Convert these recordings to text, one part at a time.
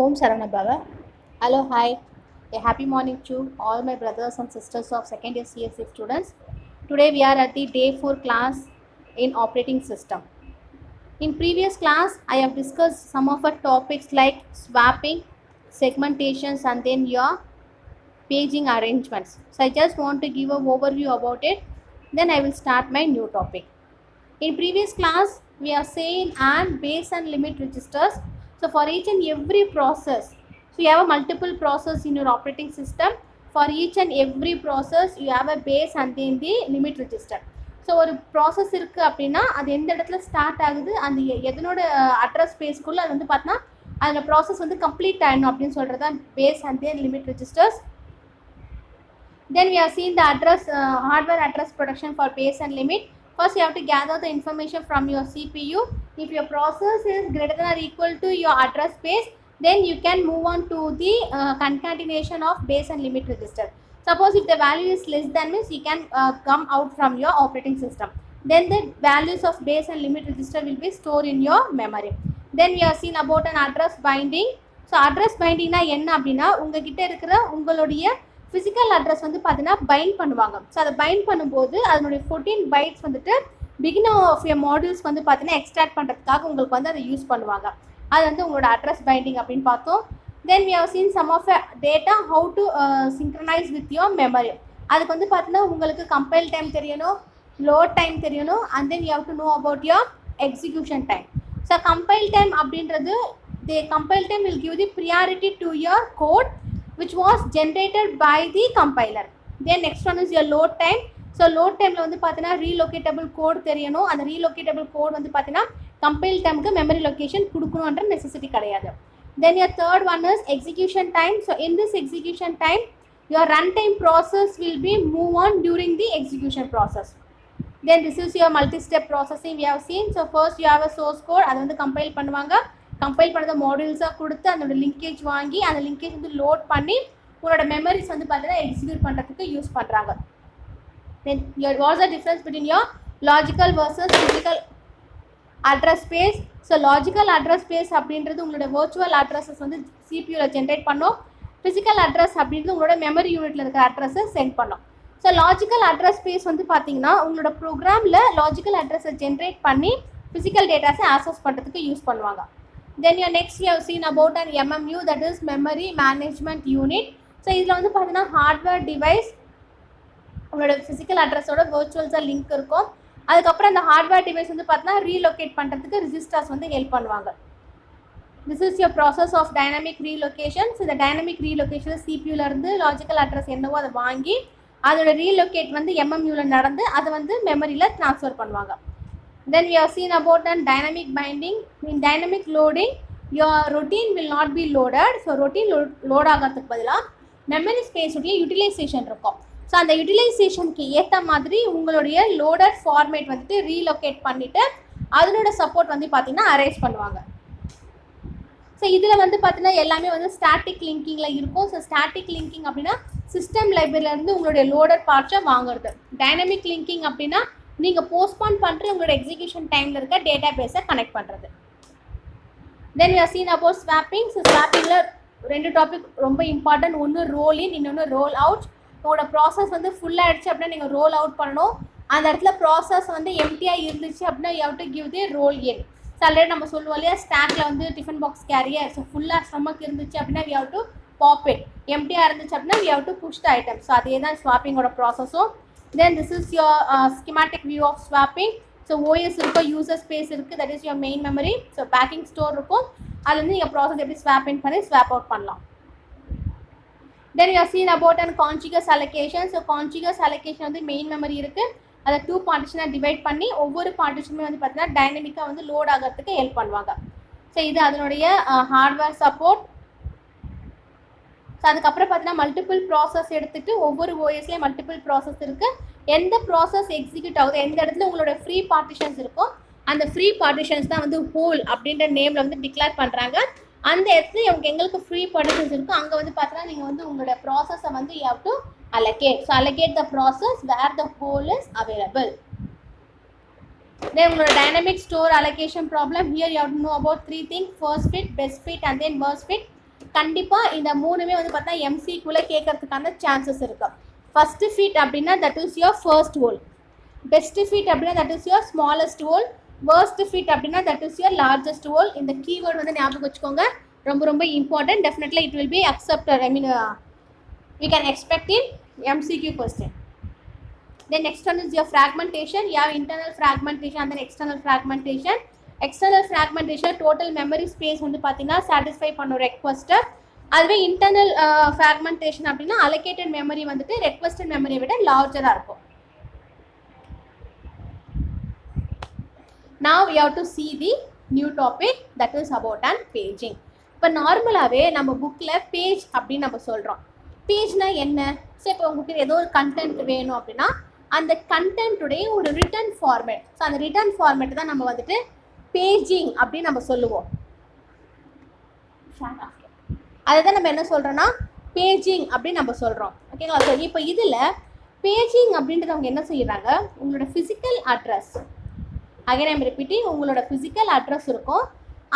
Om Saranabhava. Hello, hi. A happy morning to all my brothers and sisters of second year CSC students. Today we are at the day 4 class in operating system. In previous class, I have discussed some of our topics like swapping, segmentations, and then your paging arrangements. So I just want to give an overview about it. Then I will start my new topic. In previous class, we have seen and base and limit registers. So for each and every process, so you have a multiple process in your operating system. For each and every process, you have a base and then the limit register. So ஒரு process இருக்குது அப்படின்னா அது எந்த இடத்துல start ஆகுது அந்த எதனோட address ஸ்பேஸ்க்குள்ளே அது வந்து பார்த்தீங்கன்னா அதில் ப்ராசஸ் வந்து கம்ப்ளீட் ஆகிடணும் அப்படின்னு சொல்கிறது தான் base and then limit registers. Then we have seen the address, hardware address protection for base and limit. First, you have to gather the information from your CPU. If your process is greater than or equal to your address space, then you can move on to the concatenation of base and limit register. Suppose if the value is less than this, you can come out from your operating system. Then the values of base and limit register will be stored in your memory. Then we have seen about an address binding. So address binding na enna appadina unga kitta irukra ungalodiya physical address வந்து பார்த்தீங்கன்னா find பண்ணுவாங்க. So அதை find பண்ணும்போது அதனுடைய 14 bytes வந்துட்டு beginning of your modules வந்து பார்த்தீங்கன்னா extract பண்ணுறதுக்காக உங்களுக்கு வந்து அதை யூஸ் பண்ணுவாங்க. அது வந்து உங்களோட அட்ரஸ் பைண்டிங் அப்படின்னு பார்த்தோம். Then we have seen some of data how to synchronize with your memory. அதுக்கு வந்து பார்த்தீங்கன்னா உங்களுக்கு கம்பைல் டைம் தெரியணும், லோட் டைம் தெரியணும், and then you have to know about your execution time. So compile time அப்படின்றது compile time will give the priority to your code which was generated by the compiler. Then next one is your load time. So load time la vandu pathina relocatable code theriyano, and relocatable code vandu pathina compile time ku memory location kudukanumன்ற necessity kadiyadu. Then your third one is execution time. So in this execution time your runtime process will be move on during the execution process. Then this is your multi step processing we have seen. So first you have a source code, adu vandu compile பண்ணுவாங்க. Compile பண்ணத மாடியூல்ஸாக கொடுத்து அதோட linkage வாங்கி அந்த linkage வந்து load பண்ணி உங்களோட memories வந்து பார்த்தீங்கன்னா எக்ஸிக்யூட் பண்ணுறதுக்கு யூஸ் பண்ணுறாங்க. Then what's the difference between your logical versus physical address space. So logical address space அப்படின்றது உங்களோட வர்ச்சுவல் அட்ரஸஸ் வந்து சிபியூவில் ஜென்ரேட் பண்ணோம். ஃபிசிக்கல் அட்ரஸ் அப்படின்றது உங்களோட மெமரி யூனிட்டில் இருக்கிற அட்ரஸை சென்ட் பண்ணோம். ஸோ லாஜிக்கல் அட்ரஸ் ஸ்பேஸ் வந்து பார்த்தீங்கன்னா உங்களோட ப்ரோக்ராமில் லாஜிக்கல் அட்ரஸை ஜென்ரேட் பண்ணி ஃபிசிக்கல் டேட்டாஸை ஆக்சஸ் பண்ணுறதுக்கு யூஸ் பண்ணுவாங்க. Then your next you have seen about an MMU, that is memory management unit. So இதில் வந்து பார்த்தீங்கன்னா ஹார்ட்வேர் டிவைஸ் உங்களோட ஃபிசிக்கல் அட்ரஸோட வர்ச்சுவல்ஸாக லிங்க் இருக்கும். அதுக்கப்புறம் அந்த ஹார்ட்வேர் டிவைஸ் வந்து பார்த்தீங்கன்னா ரீலொகேட் பண்ணுறதுக்கு ரிஜிஸ்டர்ஸ் வந்து ஹெல்ப் பண்ணுவாங்க. This is your process of dynamic relocation. So இந்த டைனமிக் ரீலொகேஷன் சிபியூலேருந்து லாஜிக்கல் அட்ரஸ் என்னவோ அதை வாங்கி அதோட ரீலொகேட் வந்து MMUவில் நடந்து அதை வந்து மெமரியில் ட்ரான்ஸ்ஃபர் பண்ணுவாங்க. Then we have seen about an dynamic binding. In dynamic loading, your routine will not be loaded. So routine load ஆகிறதுக்கு பதிலாக மெமரி ஸ்பேஸுடைய யூட்டிலைசேஷன் இருக்கும். ஸோ அந்த யூட்டிலைசேஷனுக்கு ஏற்ற மாதிரி உங்களுடைய லோடட் ஃபார்மேட் வந்துட்டு ரீலொகேட் பண்ணிவிட்டு அதனோட சப்போர்ட் வந்து பார்த்திங்கன்னா அரேஞ்ச் பண்ணுவாங்க. ஸோ இதில் வந்து பார்த்திங்கன்னா எல்லாமே வந்து ஸ்டாட்டிக் லிங்கிங்கில் இருக்கும். ஸோ ஸ்டாட்டிக் லிங்கிங் அப்படின்னா சிஸ்டம் லைப்ரரியிலேருந்து உங்களுடைய லோடட் பார்ட்ஸை வாங்குறது. டைனமிக் லிங்கிங் அப்படின்னா நீங்கள் போஸ்ட்பான் பண்ணுற உங்களோட எக்ஸிக்யூஷன் டைமில் இருக்க டேட்டா பேஸை கனெக்ட் பண்ணுறது. Then you are seen about swapping. So ஸ்வாப்பிங்கில் ரெண்டு டாபிக் ரொம்ப இம்பார்ட்டன்ட். ஒன்று ரோல் இன், இன்னொன்று ரோல் அவுட். உங்களோட ப்ராசஸ் வந்து ஃபுல்லாகிடுச்சு அப்படின்னா நீங்கள் ரோல் அவுட் பண்ணணும். அந்த இடத்துல ப்ராசஸ் வந்து எம்டியாக இருந்துச்சு அப்படின்னா you have to give the roll in. So already நம்ம சொல்லுவோம் இல்லையா, ஸ்டாக்கில் வந்து டிஃபன் பாக்ஸ் கேரியர். ஸோ ஃபுல்லாக ஸ்டமக் இருந்துச்சு அப்படின்னா we have to pop it. எம்டியாக இருந்துச்சு அப்படின்னா we have to push the item. So அதே தான் ஸ்வாப்பிங்கோட ப்ராசஸும். Then this is your schematic view of swapping. So OS irukku, user space irukku, that is your main memory. So backing store irukum, adhu வந்து நீங்க process எப்படி swap in பண்ணி swap out பண்ணலாம். Then you have seen about an contiguous allocation. So contiguous allocation வந்து main memory இருக்கு, அதை 2 பார்ட்டிஷனாக divide பண்ணி ஒவ்வொரு பார்ட்டிஷனுமே வந்து பார்த்தீங்கன்னா டைனமிக்காக வந்து லோட் ஆகிறதுக்கு ஹெல்ப் பண்ணுவாங்க. ஸோ இது அதனுடைய ஹார்ட்வேர் சப்போர்ட். ஸோ அதுக்கப்புறம் பார்த்தீங்கன்னா மல்டிபிள் ப்ராசஸ் எடுத்துகிட்டு ஒவ்வொரு ஓஎஸ்லேயும் மல்டிபிள் ப்ராசஸ் இருக்குது. எந்த ப்ராசஸ் எக்ஸிக்யூட் ஆகுது, எந்த இடத்துல உங்களோட ஃப்ரீ பார்ட்டிஷன்ஸ் இருக்கும், அந்த ஃப்ரீ பார்ட்டிஷன்ஸ் தான் வந்து ஹோல் அப்படின்ற நேமில் வந்து டிக்ளேர் பண்ணுறாங்க. அந்த இடத்துல எங்களுக்கு ஃப்ரீ பார்ட்டிஷன்ஸ் இருக்கும். அங்கே வந்து பார்த்தீங்கன்னா நீங்கள் வந்து உங்களோட ப்ராசஸை வந்து you have to allocate. So allocate the process where the whole is available. Then உங்களோட dynamic store allocation problem, here you have to know about 3 things: first fit, best fit, and then worst fit. கண்டிப்பாக இந்த மூணுமே வந்து பார்த்தா எம்சிக்யூல கேட்கறதுக்கான chances இருக்கு. First fit அப்படின்னா that is your first hole, best fit அப்படின்னா that is your smallest hole, worst fit அப்படின்னா that is your largest hole. இந்த keyword வந்து ஞாபகம் வச்சுக்கோங்க, ரொம்ப ரொம்ப important. Definitely it will be accepted, I mean we can expect in MCQ question. Then next one is your fragmentation. You have internal fragmentation and then external fragmentation. External fragmentation total memory space வந்து பார்த்தீங்கன்னா satisfy பண்ண request. அதுவே internal fragmentation அப்படின்னா allocated memory வந்துட்டு requested memory விட larger-ஆ இருக்கும். Now we have to see the new topic that is about an paging. இப்போ நார்மலாகவே நம்ம புக்கில் பேஜ் அப்படின்னு நம்ம சொல்கிறோம். பேஜ்னா என்ன? ஸோ இப்போ உங்களுக்கு ஏதோ ஒரு கண்டென்ட் வேணும் அப்படின்னா அந்த கண்டென்ட்டுடைய ஒரு ரிட்டன் ஃபார்மேட், ஸோ அந்த ரிட்டன் ஃபார்மேட் தான் நம்ம வந்துட்டு பேஜிங் அப்படின்னு நம்ம சொல்லுவோம். அதை தான் நம்ம என்ன சொல்கிறோன்னா பேஜிங் அப்படின்னு நம்ம சொல்கிறோம். ஓகேங்களா? ஸோ இப்போ இதில் பேஜிங் அப்படின்றது அவங்க என்ன செய்கிறாங்க, உங்களோட physical address, again I'm repeating, உங்களோட ஃபிசிக்கல் அட்ரஸ் இருக்கும்.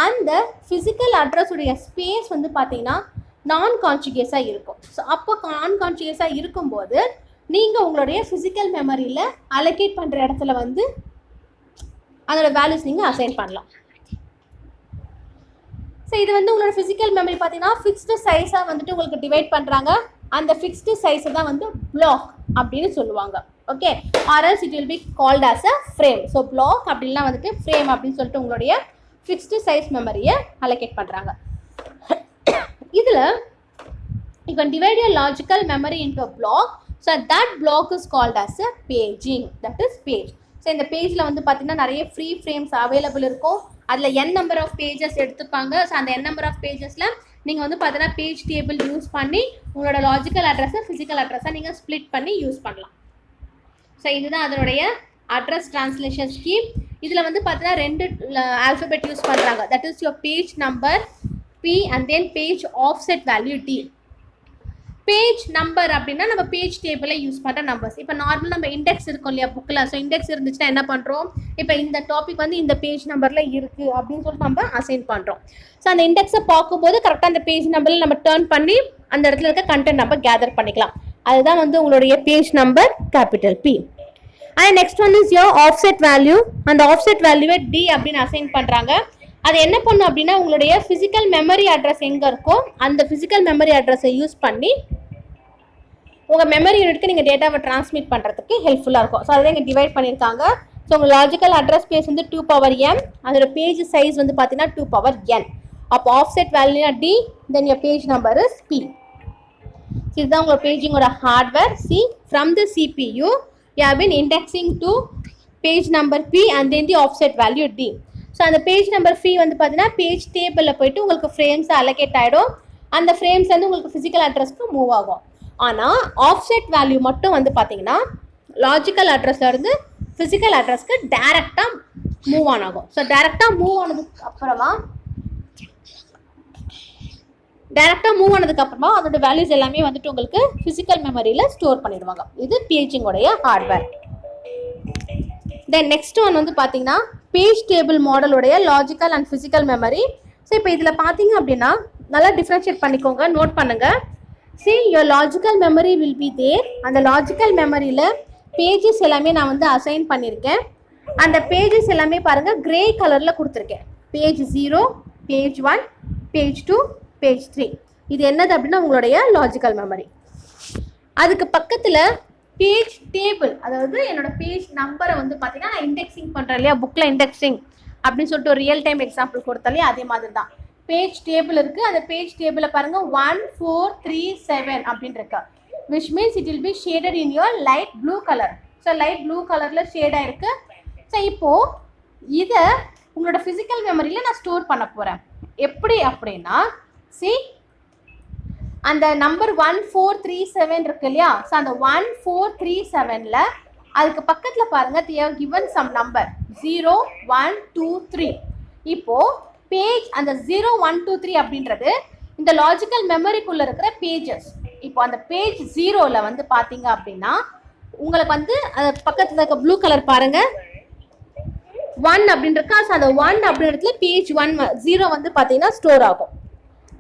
அந்த ஃபிசிக்கல் அட்ரஸுடைய ஸ்பேஸ் வந்து பார்த்தீங்கன்னா நான் கான்சியஸாக இருக்கும். ஸோ அப்போ நான் கான்சியஸாக இருக்கும்போது நீங்கள் உங்களுடைய ஃபிசிக்கல் மெமரியில் அலோகேட் பண்ணுற இடத்துல வந்து அதோட வேல்யூஸ் நீங்கள் அசைன் பண்ணலாம். ஸோ இது வந்து உங்களோட ஃபிசிக்கல் மெமரி பார்த்தீங்கன்னா ஃபிக்ஸ்டு சைஸாக வந்துட்டு உங்களுக்கு டிவைட் பண்ணுறாங்க. அந்த ஃபிக்ஸ்டு சைஸை தான் வந்து பிளாக் அப்படின்னு சொல்லுவாங்க. Okay, or else it will be called as a frame. So block அப்படின்லாம் வந்துட்டு ஃப்ரேம் அப்படின்னு சொல்லிட்டு உங்களுடைய ஃபிக்ஸ்டு சைஸ் மெமரியை அலோகேட் பண்ணுறாங்க. இதில் you can divide your logical memory into a block. So that block is called as a paging, that is page. So இந்த பேஜில் வந்து பார்த்தீங்கன்னா நிறைய ஃப்ரீ ஃப்ரேம்ஸ் அவைலபிள் இருக்கும். அதில் n நம்பர் ஆஃப் பேஜஸ் எடுத்துப்பாங்க. ஸோ அந்த n நம்பர் ஆஃப் பேஜஸில் நீங்கள் வந்து பார்த்தீங்கன்னா பேஜ் டேபிள் யூஸ் பண்ணி உங்களோட லாஜிக்கல் அட்ரஸை ஃபிசிக்கல் அட்ரஸை நீங்கள் ஸ்ப்ளிட் பண்ணி யூஸ் பண்ணலாம். ஸோ இதுதான் அதனுடைய அட்ரஸ் ட்ரான்ஸ்லேஷன் ஸ்கீம். இதில் வந்து பார்த்தீங்கன்னா 2 ஆல்ஃபபெட் யூஸ் பண்ணுறாங்க. That is your page number P and then page offset value D. Page number அப்படின்னா நம்ம பேஜ் டேபிளை யூஸ் பண்ணுற நம்பர்ஸ். இப்போ நார்மல் நம்ம இண்டெக்ஸ் இருக்கும் இல்லையா புக்கில், ஸோ இண்டெக்ஸ் இருந்துச்சுன்னா என்ன பண்ணுறோம், இப்போ இந்த டாபிக் வந்து இந்த பேஜ் நம்பரில் இருக்குது அப்படின்னு சொல்லிட்டு நம்ம அசைன் பண்ணுறோம். ஸோ அந்த இண்டெக்ஸை பார்க்கும்போது கரெக்டாக அந்த பேஜ் நம்பரில் நம்ம டர்ன் பண்ணி அந்த இடத்துல இருக்க கண்டென்ட் நம்ம கேதர் பண்ணிக்கலாம். அதுதான் வந்து உங்களுடைய page number capital P. And next one is your offset value. அந்த ஆஃப்செட் வேல்யூவை D அப்படின்னு அசைன் பண்ணுறாங்க. அது என்ன பண்ணும் அப்படின்னா உங்களுடைய ஃபிசிக்கல் மெமரி அட்ரஸ் எங்கே இருக்கோ அந்த ஃபிசிக்கல் மெமரி அட்ரஸை யூஸ் பண்ணி உங்கள் மெமரி யூனிட்க்கு நீங்கள் டேட்டாவை ட்ரான்ஸ்மிட் பண்ணுறதுக்கு ஹெல்ப்ஃபுல்லாக இருக்கும். ஸோ அதை இங்கே டிவைட் பண்ணியிருக்காங்க. ஸோ உங்கள் லாஜிக்கல் அட்ரஸ் ஸ்பேஸ் வந்து 2m, அதோட பேஜ் சைஸ் வந்து பார்த்தீங்கன்னா 2n. அப்போ ஆஃப்செட் வேல்யூனா D, then your page number is P. இதுதான் உங்களோட பேஜிங்கோட hardware. See from the CPU you have been indexing to page number P and then the offset value D. So அந்த page number P வந்து பார்த்தீங்கன்னா page டேபிளில் போயிட்டு உங்களுக்கு frames allocate ஆகிடும். அந்த ஃப்ரேம்ஸ் வந்து உங்களுக்கு ஃபிசிக்கல் அட்ரஸ்க்கு மூவ் ஆகும். ஆனால் ஆஃப்செட் வேல்யூ மட்டும் வந்து பார்த்தீங்கன்னா லாஜிக்கல் அட்ரஸ்லேருந்து ஃபிசிக்கல் அட்ரஸ்க்கு டேரெக்டாக மூவ் ஆகும். ஸோ டேரெக்டாக மூவ் ஆனதுக்கு அப்புறமா அதோட வேல்யூஸ் எல்லாமே வந்துட்டு உங்களுக்கு ஃபிசிக்கல் மெமரியில் ஸ்டோர் பண்ணிடுவாங்க. இது பேஜிங்கோடைய ஹார்ட்வேர். தென் நெக்ஸ்ட் ஒன் வந்து பார்த்தீங்கன்னா பேஜ் டேபிள் மாடலுடைய logical and physical memory. So இப்போ இதில் பார்த்தீங்க அப்படின்னா நல்லா டிஃப்ரென்ஷியேட் பண்ணிக்கோங்க, நோட் பண்ணுங்கள். See your logical memory will be there. அந்த லாஜிக்கல் மெமரியில் பேஜஸ் எல்லாமே நான் வந்து அசைன் பண்ணியிருக்கேன். அந்த பேஜஸ் எல்லாமே பாருங்கள் கிரே கலரில் கொடுத்துருக்கேன். Page 0, page 1, page 2, page 3. இது என்னது அப்படின்னா உங்களுடைய லாஜிக்கல் மெமரி. அதுக்கு பக்கத்தில் பேஜ் டேபிள், அதாவது என்னோட பேஜ் நம்பரை வந்து பார்த்தீங்கன்னா நான் இண்டெக்ஸிங் பண்ணுறேன் இல்லையா, புக்கில் இண்டெக்ஸிங் அப்படின்னு சொல்லிட்டு ஒரு ரியல் டைம் எக்ஸாம்பிள் கொடுத்தாலே அதே மாதிரி தான். பேஜ் டேபிள் இருக்குது. அந்த பேஜ் டேபிளில் பாருங்கள் 1, 4, 3, 7 அப்படின்னு இருக்கு. which means it will be shaded in your light blue color. So light blue கலரில் ஷேடாக இருக்குது. ஸோ இப்போது இதை உங்களோட ஃபிசிக்கல் மெமரியில் நான் ஸ்டோர் பண்ண போகிறேன். எப்படி அப்படின்னா see அந்த நம்பர் 1, 4, 3, 7 இருக்கு இல்லையா, ஸோ அந்த 1, 4, 3, 7ல் அதுக்கு பக்கத்தில் பாருங்கள் they have given some number 0, 1, 2, 3. இப்போது பேஜ் அந்த 0, 1, 2, 3 அப்படின்றது இந்த லாஜிக்கல் மெமரிக்குள்ளே இருக்கிற பேஜஸ். இப்போ அந்த பேஜ் 0ல் வந்து பார்த்தீங்க அப்படின்னா உங்களுக்கு வந்து அது பக்கத்தில் இருக்க ப்ளூ கலர் பாருங்கள் 1 அப்படின்றக்கா. ஸோ அந்த 1 அப்படின்றதுல பேஜ் 1, 0 வந்து பார்த்தீங்கன்னா ஸ்டோர் ஆகும்.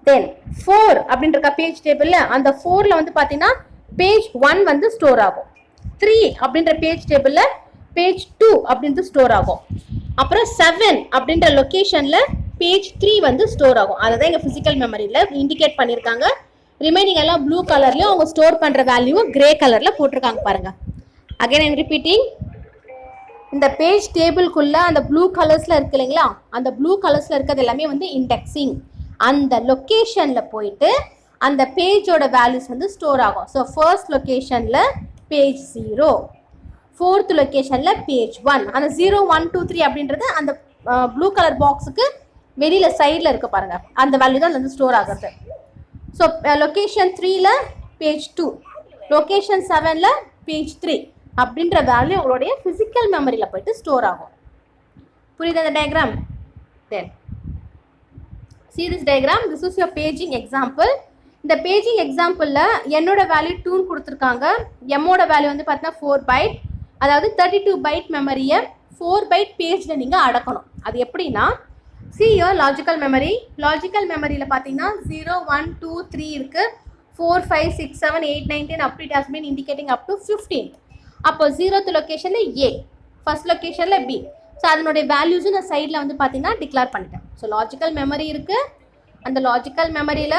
தென் 4 அப்படின்ற பேஜ் டேபிள்ல அந்த 4ல வந்து பாத்தீங்கன்னா பேஜ் 1 வந்து ஸ்டோர் ஆகும். 3 அப்படின்ற பேஜ் டேபிள்ல பேஜ் 2 அப்படின்றது ஸ்டோர் ஆகும். அப்புறம் 7 அப்படின்ற லொகேஷன்ல பேஜ் 3 வந்து ஸ்டோர் ஆகும். அதுதான் எங்க பிசிக்கல் மெமரியில இண்டிகேட் பண்ணிருக்காங்க. ரிமைனிங் எல்லாம் ப்ளூ கலர்லயும் அவங்க ஸ்டோர் பண்ற வேல்யூ கிரே கலர்ல போட்டிருக்காங்க பாருங்க. Again I'm repeating. இந்த பேஜ் டேபிள்குள்ள அந்த ப்ளூ கலர்ஸ்ல இருக்கு இல்லைங்களா, அந்த ப்ளூ கலர்ஸ்ல இருக்கிறது எல்லாமே வந்து இண்டெக்ஸிங். அந்த லொகேஷன்ல போயிட்டு அந்த பேஜோட வேல்யூஸ் வந்து ஸ்டோர் ஆகும். ஸோ ஃபர்ஸ்ட் லொகேஷன்ல பேஜ் 0, ஃபோர்த் லொகேஷன்ல பேஜ் 1. அந்த 0, 1, 2, 3 அப்படின்றது அந்த ப்ளூ கலர் பாக்ஸுக்கு வெளியில சைட்ல இருக்கு பாருங்க, அந்த வேல்யூ தான் வந்து ஸ்டோர் ஆகுது. ஸோ லொகேஷன் 3ல பேஜ் 2, லொகேஷன் 7ல பேஜ் 3 அப்படின்ற வேல்யூ உங்களுடைய பிசிக்கல் மெமரியில போயிட்டு ஸ்டோர் ஆகும். புரியுது அந்த diagram? Then see this diagram. This is your paging example. இந்த பேஜிங் எக்ஸாம்பிளில் என்னோட வேல்யூ 2 கொடுத்துருக்காங்க. எம்மோட வேல்யூ வந்து பார்த்தீங்கன்னா 4 பைட். அதாவது 32 பைட் மெமரியை 4 பைட் பேஜில் நீங்கள் அடக்கணும். அது எப்படின்னா, see your logical memory. Logical மெமரியில் பார்த்தீங்கன்னா 0, 1, 2, 3 இருக்குது. 4, 5, 6, 7, 8, 9, 10 அப்படி it has been indicating up to 15. அப்போ 0th லொக்கேஷனில் A, ஃபர்ஸ்ட் லொக்கேஷனில் B. ஸோ அதனுடைய வேல்யூஸும் நான் சைடில் வந்து பார்த்தீங்கன்னா டிக்ளேர் பண்ணிட்டேன். ஸோ லாஜிக்கல் மெமரி இருக்குது. அந்த லாஜிக்கல் மெமரியில்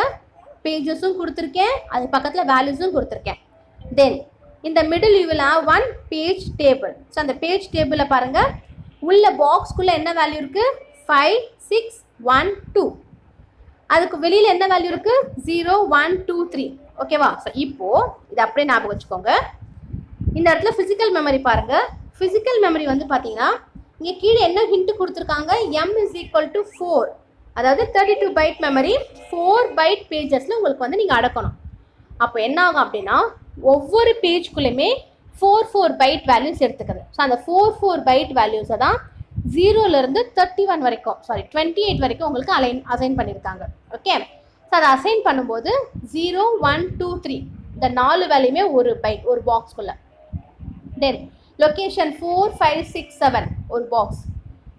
பேஜஸும் கொடுத்துருக்கேன், அது பக்கத்தில் வேல்யூஸும் கொடுத்துருக்கேன். தென் இந்த middle you will have one page table. So அந்த பேஜ் டேபிளில் பாருங்கள், உள்ள பாக்ஸ்க்குள்ளே என்ன வேல்யூ இருக்குது? 5, 6, 1, 2. அதுக்கு வெளியில் என்ன வேல்யூ இருக்குது? 0, 1, 2, 3. ஓகேவா? ஸோ இப்போது இது அப்படியே ஞாபகம் வச்சுக்கோங்க. இந்த இடத்துல ஃபிசிக்கல் மெமரி பாருங்கள். ஃபிசிக்கல் மெமரி வந்து பார்த்தீங்கன்னா இங்கே கீழே என்ன ஹிண்ட் கொடுத்துருக்காங்க? m is equal to 4. அதாவது 32 பைட் மெமரி 4 பைட் பேஜஸில் உங்களுக்கு வந்து நீங்கள் அடக்கணும். அப்போ என்ன ஆகும் அப்படின்னா, ஒவ்வொரு பேஜ்குள்ளேயுமே 4 பைட் வேல்யூஸ் எடுத்துக்குது. ஸோ அந்த 4 பைட் வேல்யூஸை தான் 0லேருந்து 31 வரைக்கும், 28 வரைக்கும் உங்களுக்கு அசைன் பண்ணியிருக்காங்க. ஓகே, ஸோ அதை அசைன் பண்ணும்போது 0, 1, 2, 3 இந்த 4 வேல்யூமே ஒரு பைட் ஒரு பாக்ஸ்குள்ளே. தென் லொக்கேஷன் 4, 5, 6, 7 ஒரு பாக்ஸ்,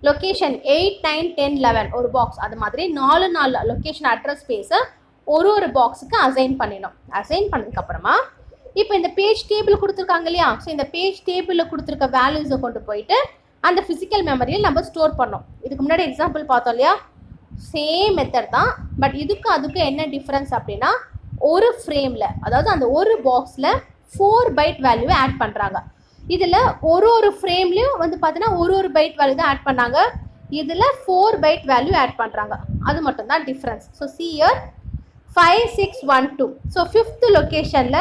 லொக்கேஷன் 8, 9, 10, 11 ஒரு பாக்ஸ். அது மாதிரி 4 லொக்கேஷன் அட்ரஸ் ஸ்பேஸை ஒரு பாக்ஸுக்கு அசைன் பண்ணிடணும். அசைன் பண்ணதுக்கப்புறமா இப்போ இந்த பேஜ் டேபிள் கொடுத்துருக்காங்க இல்லையா, ஸோ இந்த பேஜ் டேபிளில் கொடுத்துருக்க வேல்யூஸை கொண்டு போயிட்டு அந்த ஃபிசிக்கல் மெமரியில் நம்ம ஸ்டோர் பண்ணோம். இதுக்கு முன்னாடி எக்ஸாம்பிள் பார்த்தோம் இல்லையா, சேம் மெத்தட் தான். பட் இதுக்கும் அதுக்கும் என்ன டிஃப்ரென்ஸ் அப்படின்னா, ஒரு ஃப்ரேமில், அதாவது அந்த ஒரு பாக்ஸில் 4 பைட் வேல்யூவை ஆட் பண்ணுறாங்க. இதில் ஒரு ஃப்ரேம்லேயும் வந்து பார்த்தீங்கன்னா ஒரு பைட் வேல்யூ தான் ஆட் பண்ணாங்க. இதில் 4 பைட் வேல்யூ ஆட் பண்ணுறாங்க. அது மட்டும் தான் difference. So see here 5, 6, 1, 2. So 5th லொக்கேஷனில்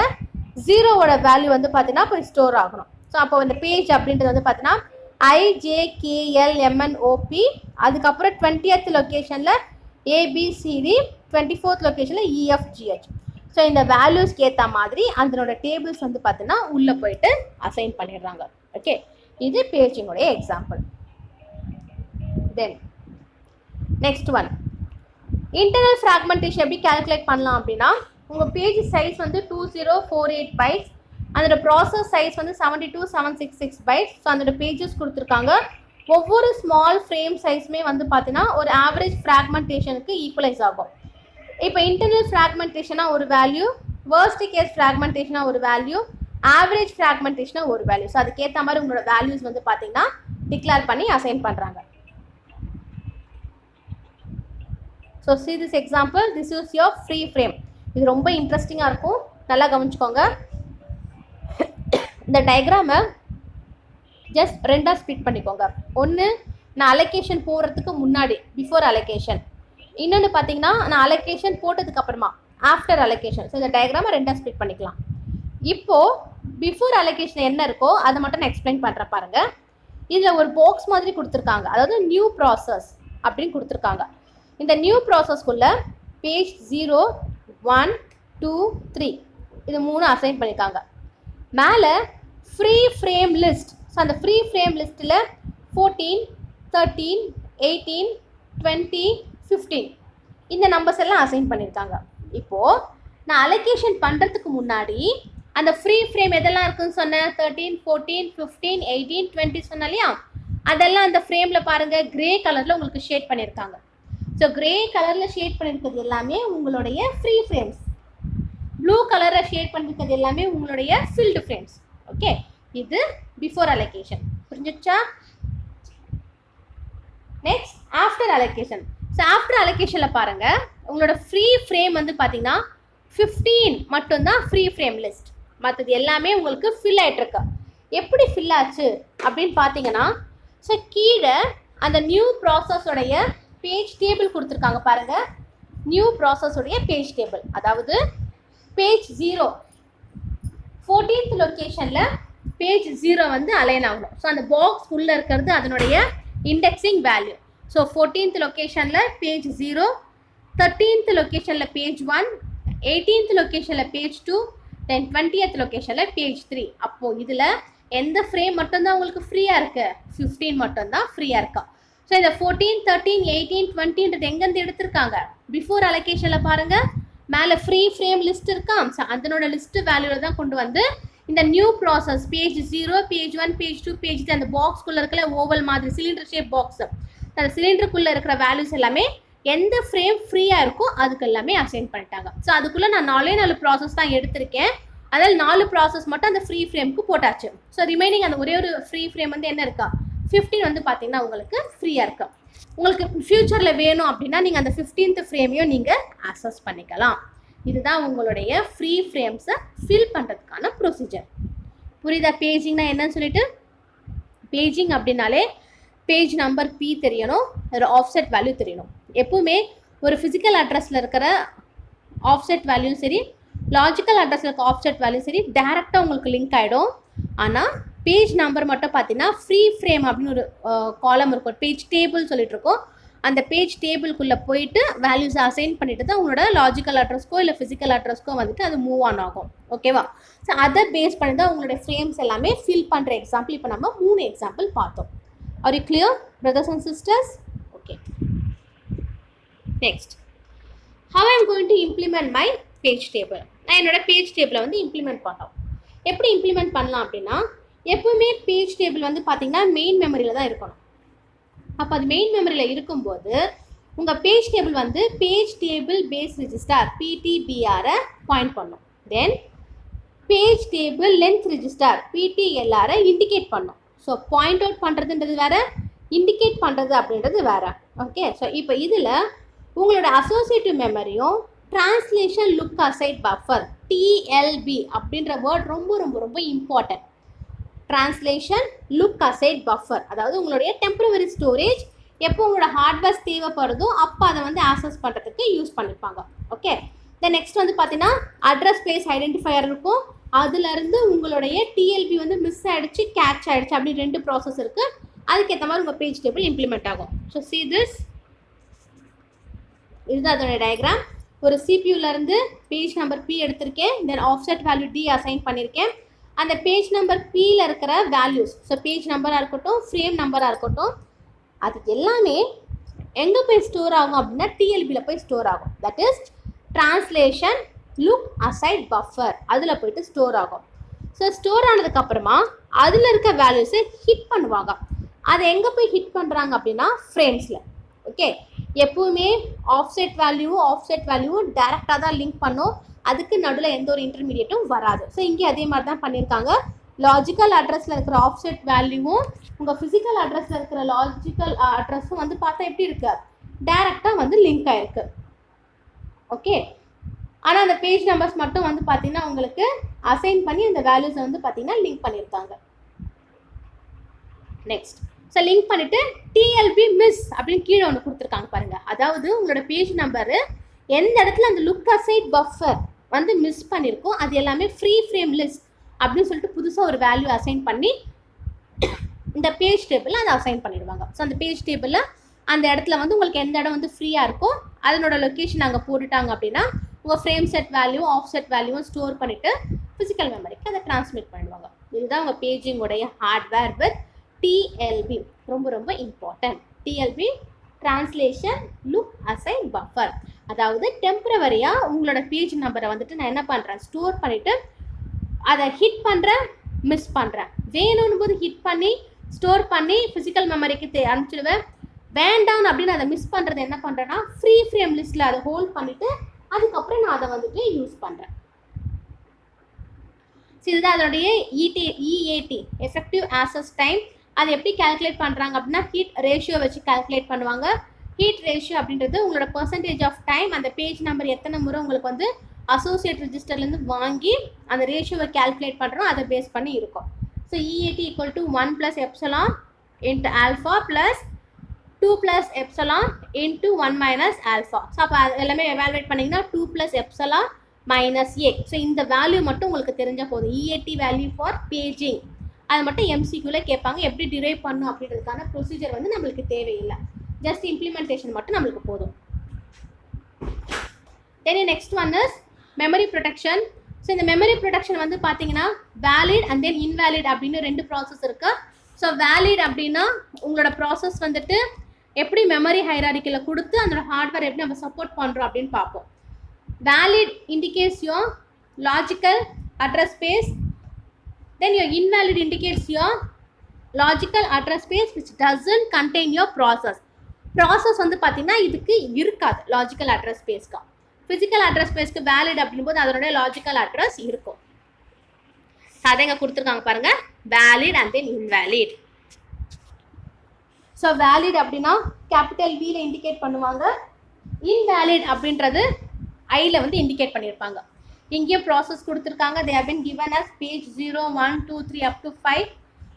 0வோட வேல்யூ வந்து பார்த்தீங்கன்னா போய் ஸ்டோர் ஆகணும். ஸோ அப்போ இந்த பேஜ் அப்படின்றது வந்து பார்த்தீங்கன்னா IJKLMNOP. அதுக்கப்புறம் 20th லொக்கேஷனில் ABCD, 24th லொக்கேஷனில் EFGH. ஸோ இந்த வேல்யூஸ்க்கு ஏற்ற மாதிரி அதனோட டேபிள்ஸ் வந்து பார்த்தீங்கன்னா உள்ளே போயிட்டு அசைன் பண்ணிடுறாங்க. ஓகே, இது பேஜிங்கோடைய example. Then next one, internal fragmentation எப்படி கால்குலேட் பண்ணலாம் அப்படின்னா, உங்கள் பேஜ் சைஸ் வந்து 2048 பைட்ஸ், அதோட ப்ராசஸ் சைஸ் வந்து 72766 பைட்ஸ். ஸோ அதோட பேஜஸ் கொடுத்துருக்காங்க. ஒவ்வொரு ஸ்மால் ஃப்ரேம் சைஸுமே வந்து பார்த்தீங்கன்னா ஒரு ஆவரேஜ் ஃப்ராக்மெண்டேஷனுக்கு ஈக்குவலைஸ் ஆகும். இப்போ இன்டர்னல் ஃப்ராக்மெண்டேஷனாக ஒரு வேல்யூ, வேர்ஸ்ட் கேஸ் ஃப்ராக்மெண்டேஷனாக ஒரு வேல்யூ, ஆவரேஜ் ஃப்ராக்மெண்டேஷனாக ஒரு வேல்யூ. ஸோ அதுக்கேற்ற மாதிரி உங்களோட வேல்யூஸ் வந்து பார்த்தீங்கன்னா டிக்ளேர் பண்ணி அசைன் பண்ணுறாங்க. So see this example, this is your free frame. இது ரொம்ப இன்ட்ரெஸ்டிங்காக இருக்கும், நல்லா கவனிச்சுக்கோங்க. இந்த டயக்ராமை ஜஸ்ட் ரெண்டாக ஸ்ப்ளிட் பண்ணிக்கோங்க. ஒன்று நான் அலோகேஷன் போடுறதுக்கு முன்னாடி, பிஃபோர் அலோகேஷன். இன்னொன்று பார்த்தீங்கன்னா நான் அலோகேஷன் போட்டதுக்கு அப்புறமா, ஆஃப்டர் அலோகேஷன். ஸோ இந்த டயக்ராமை ரெண்டாக ஸ்ப்ளிட் பண்ணிக்கலாம். இப்போது பிஃபோர் அலோகேஷன் என்ன இருக்கோ அதை மட்டும் நான் எக்ஸ்பிளைன் பண்ணுறேன் பாருங்கள். இதில் ஒரு பாக்ஸ் மாதிரி கொடுத்துருக்காங்க, அதாவது நியூ ப்ராசஸ் அப்படின்னு கொடுத்துருக்காங்க. இந்த நியூ ப்ராசஸ்க்குள்ளே பேஜ் 0, 1, 2, 3 இது 3 அசைன் பண்ணியிருக்காங்க. மேலே ஃப்ரீ ஃப்ரேம் லிஸ்ட். ஸோ அந்த ஃப்ரீ ஃப்ரேம் லிஸ்ட்டில் 14, 13, 18, 20, 15 இந்த நம்பர்ஸ் எல்லாம் அசைன் பண்ணியிருக்காங்க. இப்போது நான் அலோகேஷன் பண்ணுறதுக்கு முன்னாடி அந்த ஃப்ரீ ஃப்ரேம் எதெல்லாம் இருக்குன்னு சொன்னேன்? 13, 14, 15, 18, 20 சொன்னேன் இல்லையா, அதெல்லாம் அந்த ஃப்ரேமில் பாருங்கள் கிரே கலரில் உங்களுக்கு ஷேட் பண்ணியிருக்காங்க. ஸோ கிரே கலரில் ஷேட் பண்ணியிருக்கிறது எல்லாமே உங்களுடைய ஃப்ரீ ஃப்ரேம்ஸ், ப்ளூ கலரில் ஷேட் பண்ணியிருக்கிறது எல்லாமே உங்களுடைய ஃபில்டு ஃப்ரேம்ஸ். ஓகே, இது பிஃபோர் அலோகேஷன். புரிஞ்சிச்சா? Next after allocation. So after அலோகேஷனில் பாருங்கள், உங்களோட ஃப்ரீ ஃப்ரேம் வந்து பார்த்தீங்கன்னா 15 மட்டும்தான் ஃப்ரீ ஃப்ரேம் லிஸ்ட். மற்றது எல்லாமே உங்களுக்கு ஃபில் ஆகிட்டுருக்கு. எப்படி ஃபில் ஆச்சு அப்படின்னு பார்த்தீங்கன்னா, ஸோ கீழே அந்த நியூ ப்ராசஸோடைய பேஜ் டேபிள் கொடுத்துருக்காங்க பாருங்கள். நியூ ப்ராசஸோடைய பேஜ் டேபிள், அதாவது பேஜ் 0 14th லொக்கேஷனில் பேஜ் 0 வந்து அலைன் ஆகணும். ஸோ அந்த பாக்ஸ் உள்ளே இருக்கிறது அதனுடைய இண்டெக்ஸிங் வேல்யூ. ஸோ 14th லொக்கேஷனில் பேஜ் 0, 13th லொக்கேஷனில் பேஜ் 1, 18th லொக்கேஷனில் பேஜ் 2, தென் 20th லொக்கேஷனில் பேஜ் 3. அப்போது இதில் எந்த ஃப்ரேம் மட்டும்தான் உங்களுக்கு ஃப்ரீயாக இருக்குது? 15 மட்டும்தான் ஃப்ரீயாக இருக்கா. ஸோ இந்த 14, 13, 18, 20 எங்கேருந்து எடுத்திருக்காங்க? பிஃபோர் அலோகேஷனில் பாருங்கள், மேலே ஃப்ரீ ஃப்ரேம் லிஸ்ட் இருக்கா. ஸோ அதனோட லிஸ்ட்டு வேல்யூவில் தான் கொண்டு வந்து இந்த new process page 0, page 1, page 2, page 3 அந்த பாக்ஸ்குள்ளே இருக்கிற ஓவல் மாதிரி சிலிண்டர் ஷேப் பாக்ஸ், அந்த சிலிண்டருக்குள்ளே இருக்கிற வேல்யூஸ் எல்லாமே எந்த ஃப்ரேம் ஃப்ரீயாக இருக்கோ அதுக்கு எல்லாமே அசைன் பண்ணிட்டாங்க. ஸோ அதுக்குள்ளே நான் 4 ப்ராசஸ் தான் எடுத்திருக்கேன். அதில் 4 ப்ராசஸ் மட்டும் அந்த ஃப்ரீ ஃப்ரேமுக்கு போட்டாச்சு. ஸோ ரிமைனிங் அந்த ஒரே ஒரு ஃப்ரீ ஃப்ரேம் வந்து என்ன இருக்கா? 15 வந்து பார்த்தீங்கன்னா உங்களுக்கு ஃப்ரீயாக இருக்கா. உங்களுக்கு ஃப்யூச்சரில் வேணும் அப்படின்னா நீங்கள் அந்த 15th ஃப்ரேமையும் நீங்கள் அக்சஸ் பண்ணிக்கலாம். இதுதான் உங்களுடைய ஃப்ரீ ஃப்ரேம்ஸை ஃபில் பண்ணுறதுக்கான ப்ரொசீஜர். புரியுதா? பேஜிங்னா என்னன்னு சொல்லிட்டு, பேஜிங் அப்படின்னாலே பேஜ் நம்பர் P தெரியணும், ஒரு ஆஃப்செட் வேல்யூ தெரியணும். எப்பவுமே ஒரு ஃபிசிக்கல் அட்ரஸில் இருக்கிற ஆஃப்செட் வேல்யூவும் சரி, லாஜிக்கல் அட்ரஸில் இருக்க ஆஃப்செட் வேல்யூ சரி, டேரெக்டாக உங்களுக்கு லிங்க் ஆகிடும். ஆனால் பேஜ் நம்பர் மட்டும் பார்த்தீங்கன்னா ஃப்ரீ ஃப்ரேம் அப்படின்னு ஒரு காலம் இருக்கும், பேஜ் டேபிள் சொல்லிட்டு இருக்கோம். அந்த பேஜ் டேபிள்குள்ளே போயிட்டு வேல்யூஸை அசைன் பண்ணிட்டு தான் உங்களோட லாஜிக்கல் அட்ரஸ்க்கோ இல்லை ஃபிசிக்கல் அட்ரஸ்க்கோ வந்துட்டு அது மூவ் ஆன் ஆகும். ஓகேவா? ஸோ அதை பேஸ் பண்ணி தான் உங்களுடைய ஃப்ரேம்ஸ் எல்லாமே ஃபில் பண்ணுற எக்ஸாம்பிள் இப்போ நம்ம 3 எக்ஸாம்பிள் பார்த்தோம். Are you clear, brothers and sisters? Okay. Next, how I am going to implement my page table. நான் என்னோட பேஜ் டேபிளை வந்து இம்ப்ளிமெண்ட் பண்ணோம். எப்படி இம்ப்ளிமெண்ட் பண்ணலாம் அப்படின்னா, எப்பவுமே பேஜ் டேபிள் வந்து பார்த்தீங்கன்னா மெயின் மெமரியில் தான் இருக்கணும். அப்போ அது மெயின் மெமரியில் இருக்கும்போது உங்கள் பேஜ் டேபிள் வந்து page table base register PTBR point பண்ணும். Then page table length register PTLR indicate பண்ணும். ஸோ பாயிண்ட் அவுட் பண்ணுறதுன்றது வேறு, இண்டிகேட் பண்ணுறது அப்படின்றது வேறு. ஓகே, ஸோ இப்போ இதில் உங்களோட அசோசியேட்டிவ் மெமரியும் translation look aside buffer TLB அப்படின்ற வேர்ட் ரொம்ப ரொம்ப ரொம்ப important. Translation look aside buffer, அதாவது உங்களுடைய டெம்பரவரி ஸ்டோரேஜ் எப்போ உங்களோட ஹார்ட்வேர்ஸ் தேவைப்படுதோ அப்போ அதை வந்து ஆக்சஸ் பண்ணுறதுக்கு யூஸ் பண்ணிப்பாங்க. ஓகே, தென் நெக்ஸ்ட் வந்து பார்த்தீங்கன்னா அட்ரஸ் ஸ்பேஸ் ஐடென்டிஃபையர் இருக்கும். அதுலேருந்து உங்களுடைய TLB வந்து மிஸ் ஆகிடுச்சு, கேட்ச் ஆகிடுச்சு, அப்படி 2 ப்ராசஸ் இருக்குது. அதுக்கேற்ற மாதிரி உங்கள் பேஜ் டேபிள் இம்ப்ளிமெண்ட் ஆகும். ஸோ see this, இதுதான் அதோடைய டயக்ராம். ஒரு CPUலேருந்து பேஜ் நம்பர் P எடுத்திருக்கேன், தென் ஆஃப்செட் வேல்யூ D அசைன் பண்ணியிருக்கேன். அந்த பேஜ் நம்பர் Pயில் இருக்கிற வேல்யூஸ், ஸோ பேஜ் நம்பராக இருக்கட்டும், ஃப்ரேம் நம்பராக இருக்கட்டும், அது எல்லாமே எங்கே போய் ஸ்டோர் ஆகும் அப்படின்னா TLBயில் போய் ஸ்டோர் ஆகும். That is translation look aside buffer, அதில் போய்ட்டு ஸ்டோர் ஆகும். ஸோ ஸ்டோர் ஆனதுக்கப்புறமா அதில் இருக்க வேல்யூஸை ஹிட் பண்ணுவாங்க. அதை எங்கே போய் ஹிட் பண்ணுறாங்க அப்படின்னா ஃப்ரேம்ஸில். ஓகே, எப்பவுமே ஆஃப்செட் வேல்யூவும் டேரெக்டாக தான் லிங்க் பண்ணும், அதுக்கு நடுவில் எந்த ஒரு இன்டர்மீடியேட்டும் வராது. ஸோ இங்கே அதே மாதிரி தான் பண்ணியிருக்காங்க. லாஜிக்கல் அட்ரஸில் இருக்கிற ஆஃப்செட் வேல்யூவும் உங்கள் ஃபிசிக்கல் அட்ரஸில் இருக்கிற லாஜிக்கல் அட்ரஸும் வந்து பார்த்தா எப்படி இருக்குது? டேரெக்டாக வந்து லிங்க் ஆகிருக்கு. ஓகே, ஆனால் அந்த பேஜ் நம்பர்ஸ் மட்டும் வந்து பார்த்தீங்கன்னா உங்களுக்கு அசைன் பண்ணி அந்த வேல்யூஸை வந்து பார்த்தீங்கன்னா லிங்க் பண்ணியிருக்காங்க. நெக்ஸ்ட், ஸோ லிங்க் பண்ணிவிட்டு TLB மிஸ் அப்படின்னு கீழே ஒன்று கொடுத்துருக்காங்க பாருங்கள். அதாவது உங்களோட பேஜ் நம்பரு எந்த இடத்துல அந்த லுக் அசைட் பஃபர் வந்து மிஸ் பண்ணியிருக்கோம் அது எல்லாமே ஃப்ரீ ஃப்ரேம் லிஸ்ட் அப்படின்னு சொல்லிட்டு புதுசாக ஒரு வேல்யூ அசைன் பண்ணி இந்த பேஜ் டேபிளில் அதை அசைன் பண்ணிடுவாங்க. ஸோ அந்த பேஜ் டேபிளில் அந்த இடத்துல வந்து உங்களுக்கு எந்த இடம் வந்து ஃப்ரீயாக இருக்கோ அதனோட லொக்கேஷன் அங்கே போட்டுட்டாங்க அப்படின்னா உங்கள் ஃப்ரேம் செட் வேல்யூ ஆஃப்செட் வேல்யூவும் ஸ்டோர் பண்ணிவிட்டு ஃபிசிக்கல் மெமரிக்கு அதை ட்ரான்ஸ்மிட் பண்ணிடுவாங்க. இதுதான் உங்கள் பேஜிங்குடைய ஹார்ட்வேர் வித் TLB. ரொம்ப ரொம்ப important. TLB translation look assign buffer, அதாவது டெம்பரவரியாக உங்களோட பேஜ் நம்பரை வந்துட்டு நான் என்ன பண்ணுறேன், ஸ்டோர் பண்ணிவிட்டு அதை ஹிட் பண்ணுறேன், மிஸ் பண்ணுறேன், வேணும்னு போது ஹிட் பண்ணி ஸ்டோர் பண்ணி ஃபிசிக்கல் மெமரிக்கு அனுப்பிச்சிடுவேன், வேண்டாம் அப்படின்னு அதை மிஸ் பண்ணுறது என்ன பண்ணுறேன்னா ஃப்ரீ ஃப்ரேம் லிஸ்ட்டில் அதை ஹோல்ட் பண்ணிவிட்டு அதுக்கப்புறம் நான் அதை வந்துட்டு யூஸ் பண்ணுறேன். ஸோ இதுதான் அதனுடைய இஏடி எஃபெக்டிவ் ஆக்சஸ் டைம். அது எப்படி கால்குலேட் பண்ணுறாங்க அப்படின்னா ஹீட் ரேஷியோ வச்சு கால்குலேட் பண்ணுவாங்க. ஹீட் ரேஷியோ அப்படின்றது உங்களோட பர்சன்டேஜ் ஆஃப் டைம், அந்த பேஜ் நம்பர் எத்தனை முறை உங்களுக்கு வந்து அசோசியேட் ரிஜிஸ்டர்லேருந்து வாங்கி அந்த ரேஷியோவை கால்குலேட் பண்ணுறோம், அதை பேஸ் பண்ணி இருக்கும். So EAT equal to 1 + epsilon into alpha plus 2 + epsilon into 1 - alpha. So அப்போ அது எல்லாமே எவாலுவேட் பண்ணிங்கன்னா 2 + எப்சிலான் மைனஸ் ஏ. ஸோ இந்த வேல்யூ மட்டும் உங்களுக்கு தெரிஞ்ச போதும். இஏடி வேல்யூ ஃபார் பேஜிங் அது மட்டும் எம்சிக்யூவில் கேட்பாங்க. எப்படி டிரைவ் பண்ணும் அப்படின்றதுக்கான ப்ரொசீஜர் வந்து நம்மளுக்கு தேவையில்லை. ஜஸ்ட் இம்ப்ளிமெண்டேஷன் மட்டும் நம்மளுக்கு போதும். தென் next one is memory protection. So இந்த மெமரி ப்ரொடெக்ஷன் வந்து பார்த்தீங்கன்னா வேலிட் அண்ட் தென் இன்வேலிட் அப்படின்னு 2 ப்ராசஸ் இருக்குது. ஸோ வேலிட் அப்படின்னா உங்களோட ப்ராசஸ் வந்துட்டு எப்படி மெமரி ஹைரார்க்கியில் கொடுத்து அதோட ஹார்ட்வேர் எப்படி நம்ம சப்போர்ட் பண்ணுறோம் அப்படின்னு பார்ப்போம். Valid indicates your logical address space, then your invalid indicates your logical address space which doesn't contain your process. Process வந்து பார்த்தீங்கன்னா இதுக்கு இருக்காது லாஜிக்கல் அட்ரஸ் ஸ்பேஸ்க்கு. ஃபிசிக்கல் அட்ரஸ் ஸ்பேஸ்க்கு வேலிட் அப்படின்போது அதனுடைய லாஜிக்கல் அட்ரஸ் இருக்கும். அதை இங்கே கொடுத்துருக்காங்க பாருங்கள், valid and then invalid. So valid அப்படின்னா கேபிட்டல் வியில் இண்டிகேட் பண்ணுவாங்க. இன்வேலிட் அப்படின்றது ஐயில் வந்து இண்டிகேட் பண்ணியிருப்பாங்க. இங்கேயும் ப்ராசஸ் கொடுத்துருக்காங்க. They have been given as page 0, 1, 2, 3 up to 5.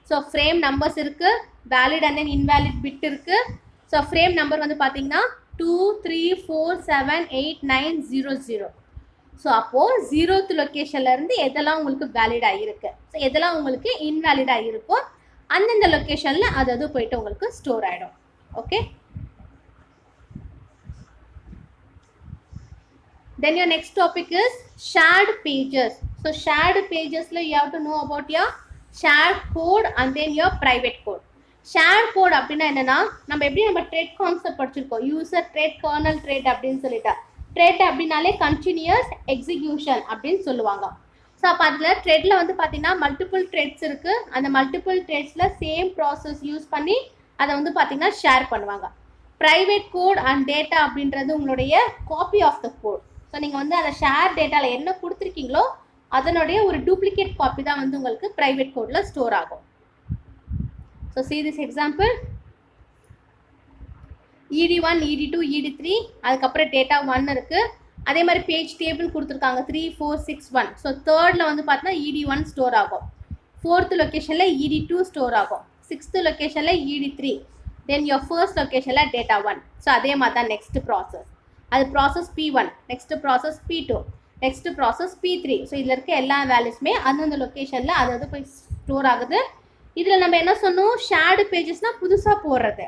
So frame numbers இருக்குது, valid and then invalid bit இருக்குது. ஸோ ஃப்ரேம் நம்பர் வந்து பார்த்தீங்கன்னா 2, 3, 4, 7, 8, 9, 0, 0. ஸோ அப்போது 0th லொக்கேஷன்லேருந்து எதெல்லாம் உங்களுக்கு வேலிடாக இருக்குது, ஸோ எதெல்லாம் உங்களுக்கு இன்வேலிடாக இருக்கோ அந்தந்த லொக்கேஷனில் அது போயிட்டு உங்களுக்கு ஸ்டோர் ஆகிடும். Okay. Then your next topic is shared pages. So shared pages you have to know about your shared code and then your private code. Shared code அப்படின்னா என்னன்னா நம்ம எப்படி நம்ம த்ரெட் கான்செப்ட் படிச்சிருக்கோம், யூசர் த்ரெட், கர்னல் த்ரெட் அப்படின்னு சொல்லிட்டு. Thread அப்படின்னாலே continuous execution அப்படின்னு சொல்லுவாங்க. ஸோ அப்போ அதில் த்ரெட்டில் வந்து பார்த்தீங்கன்னா மல்டிபிள் த்ரெட்ஸ் இருக்குது. அந்த மல்டிபிள் த்ரெட்ஸில் சேம் ப்ராசஸ் யூஸ் பண்ணி அதை வந்து பார்த்தீங்கன்னா ஷேர் பண்ணுவாங்க. ப்ரைவேட் கோட் அண்ட் டேட்டா அப்படின்றது உங்களுடைய copy of the code. So நீங்கள் வந்து அந்த ஷேர் டேட்டாவில் என்ன கொடுத்துருக்கீங்களோ அதனுடைய ஒரு டூப்ளிகேட் காப்பி தான் வந்து உங்களுக்கு ப்ரைவேட் கோடில் ஸ்டோர் ஆகும். So see this example, ED1, ED2, ED3, அதுக்கப்புறம் டேட்டா 1 இருக்குது. அதே மாதிரி பேஜ் டேபிள் கொடுத்துருக்காங்க 3, 4, 6, 1. ஸோ தேர்டில் வந்து பார்த்தீங்கன்னா ED1 ஸ்டோர் ஆகும். 4th லொக்கேஷனில் ED2 ஸ்டோர் ஆகும். 6th லொக்கேஷனில் ED3. தென் your ஃபர்ஸ்ட் லொக்கேஷனில் டேட்டா 1. ஸோ அதே மாதிரி தான் நெக்ஸ்ட் ப்ராசஸ். அது process P1, next process P2, next process P3. So இதில் இருக்க எல்லா வேல்யூஸுமே அந்தந்த லொக்கேஷனில் அது போய் ஸ்டோர் ஆகுது. இதில் நம்ம என்ன சொன்னோம், ஷேர்டு பேஜஸ்னால் புதுசாக போடுறது.